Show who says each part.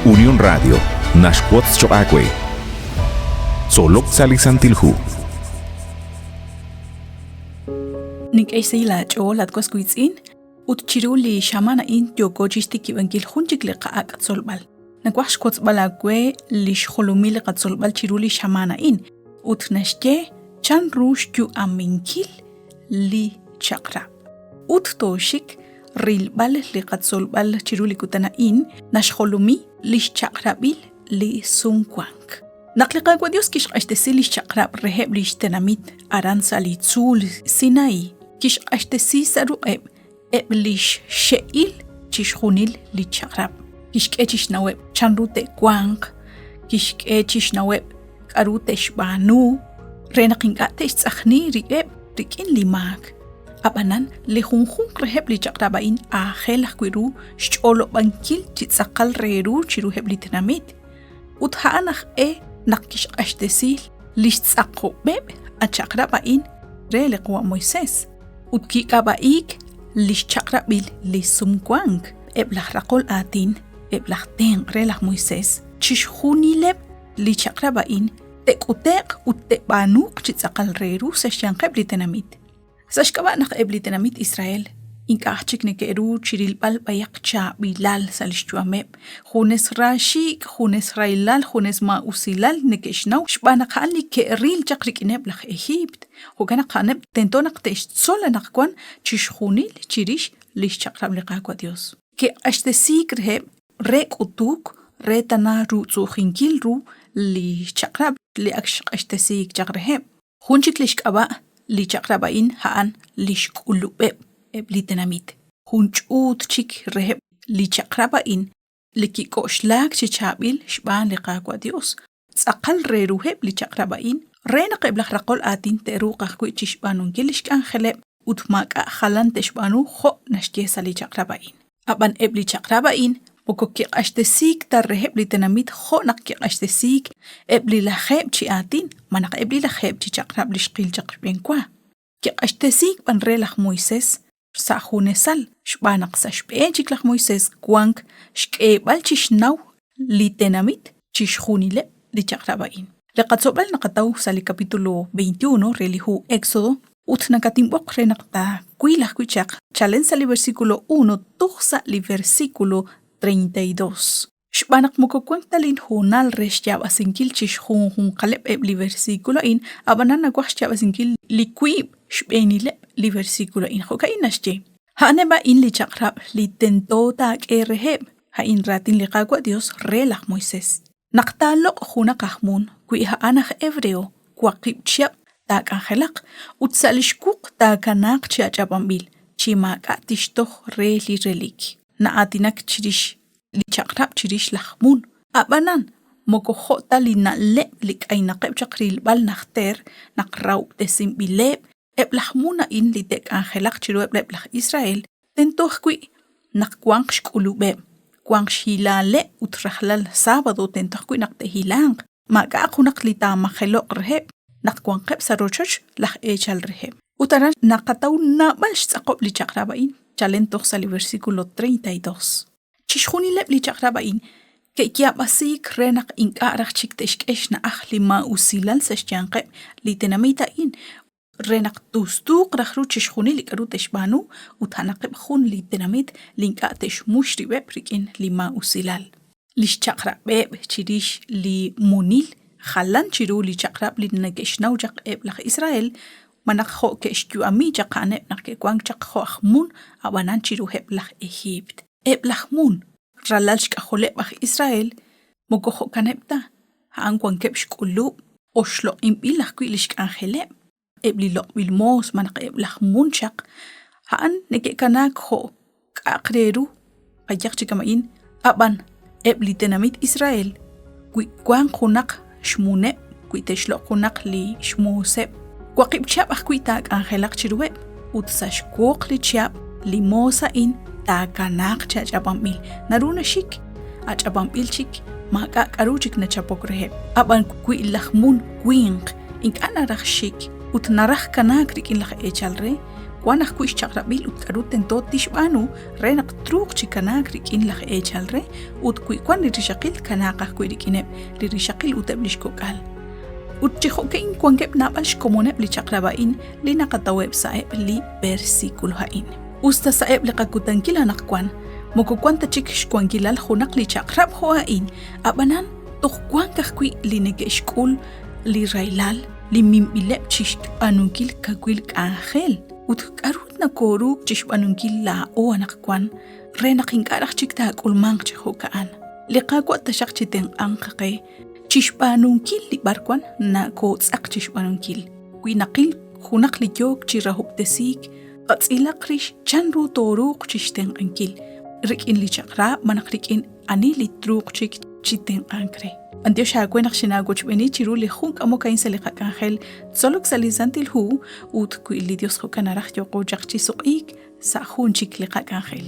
Speaker 1: Unión Radio, Nashquots Choacue. Solok Salisantilhu.
Speaker 2: Nik eisila cho latko skuitsin ut chiruli shamana in yoko jistiki wangil hunjik le qaak atsolbal nakwax kots balagwe lish khulumil qatsolbal chiruli shamana in ut nashje chan rush tu aminkil li chakra ut toshik ril bal li qatsolbal chiruli kutana in nash khulumi lish chakra bil li sunquank naqliqa kwa dios kish qashtesi lish chakra reheb lish tenamit aranza li tsul sinai kish qashtesi saru lish sheil kish khunil li chakrab kish kechish naweb chanrute quank kish kechish naweb karute shbanu renaqinqate tsakhni rikin limak abanan li khunkhun reheb li chakrabain akhel khwiru sholo bankil tsaqal reru chiru heb li tenamit uthanakh nakish qashtesi lish tsaqobeb a chakrabain rele qwa Moises utki kabaik lish chakrabil li sumquang eblah raqol atin eblah ten relah Moises chish khunileb li chakrabain tekutek uttebanuk chitsaqal reru sashanqeb li tenamit sashkaba nak ebli tenamit Israel inkachik nekeru chiril bal bayaqcha bilal salishtuameb khunes rashik khunes railal khunes ma usilal nekeshnaw shbana khali keril chaqrikineb lakh Egypt hogana qaneb tentonak teshsola nakwan chishkhunil chirish lish chaqrab liqa Dios ke ashtesik reheb rekutuk retana ru tsukhinkil ru li chaqrab li ashtesik chaqreheb khunchik lishkaba li chaqrabain haan lish kulubeb ebli tenamit hunchut chik reheb li chaqrabain liki koshlak chichabil shban liqa Dios tsaqal reruheb li chaqrabain rena qeblaq raqol atin teru qaqwi chishbanun kilish kan kheleb utmaka khalan teshbanu kho nashtiesa li chaqrabain aban ebli chaqrabain bokokki qashtesik tar reheb li tenamit kho nakki qashtesik ebli laheb chi atin manak ebli laheb chi chaqrab li shqil chaqben kwa ki qashtesik ban relah Moises sahunesal shbanak sashbejik lah Moises quank shqebal chishnaw li tenamit chishkhunile li chaqrabain leqatsobal naqataw sali capítulo 21 relihu Éxodo utnakatimboq renaqta kuilah kuichaq chalen sali versículo 1 tuqsa li versículo 32 shbanak mokokwan talin hunal reshyab asinkil chishkhun qaleb li versículo in abanana kwahshab asinkil li kuib shbenile li versículo in khokainashje haneba in li chaqrab li tentota kereheb ha in ratin li qaqwa Dios relah Moises naqtalo khuna qahmun kuiha anakh hebreo kwaqib chiap ta kangelaq utsalishkuq ta kanaq chiachapambil chimaka tishtoh re li relik na atinak chirish li chaqrab chirish lahmun abanan mokokhota li na le lik aynaqeb chaqril bal nakhter naqraw tesimbileb eblahmuna in li tek angelaq chiru eblah Israel tentoh kui naqwanq shkulubeb kwanq hilale utrahlal sábado tentoh kui naqte hilang maka qunaq li ta makhelo reheb naqwanqeb sarochoch lah echal reheb utaran naqataw nabal tsaqob li chaqrabain chalen toqsa li versículo 32 chishkhunileb li chaqrabain ke kiabasik renaq inqaraq chikteshkesh na akhli ma usilal sashyanqeb li tenamita in renaq tustuq rakhru chishkhuni li karu teshbanu uthanaqeb khun li tenamit linqatesh mushribeb rikin lima usilal lish chaqrabeb chirish li munil khalan chiru li chaqrab li nakeshnaw jaqeb la Israel manak kho keshtu ami jaqane nakke kwang chaq kho khmun abanan chiru heb la Egypt eblahmun ralal shqahole ba Israel moko kho kanepta han kwang kepsh kullu oshlo imbilah kwilish kangeleb ebli lo bilmos manak eblahmun chaq han neke kanak kho aqreru ajaq chikamain aban ebli tenamit Israel kwang khunak shmune kuiteshlo khunak li shmuseb kwaqib chab akhkuitak angelaq chirweb utsashkoq li chab limosa in ta kanak chachapamil naruna shik achapamil chik maka karuchik na chapok reheb aban kuilahmun kwinq inkana rakhshik utnarah kanak rikin lakh echalre Kuanaq kuix chaqrabil utkaruten tot tishbanu renaq truq chikanak rikin laj echalre utkui li rishaqil kanaqaj kuirikineb li rishaqil uteblishkokal. Utchijokein kuankeb nabal shkomoneb li chaqrabain li naqataweb saeb li versículo hain. Usta saeb li qakutankila naqkuan mokokuanta chik shkuankilal junaq li chaqrab hoain abanan tohkuankaj kui li negeshkul li railal li mimbileb chishbanunkil kakwil k'angel. Utkarut na koruk chishbanunkil la o anaqkuan renaqinkaraj chik taak'ulmanq chijokaan. Liqakwa tashaq chiten anqaqe chishbanunkil li barkuan na kotz'aq chishbanunkil. Kuinaqil junaq li yok chirahuptesik qatz'ilaqrish chanru toruq chishten ankil. Rikin li chaqra manaq rikin ani li truq chik chiten ankre. Antioch hakuenaq xinagochbeni chiru li junk amokain saliqak angel solok salizantil hu ut kuili Dios jokanaraj yoqo jaqchi suqik sa junchik liqak angel.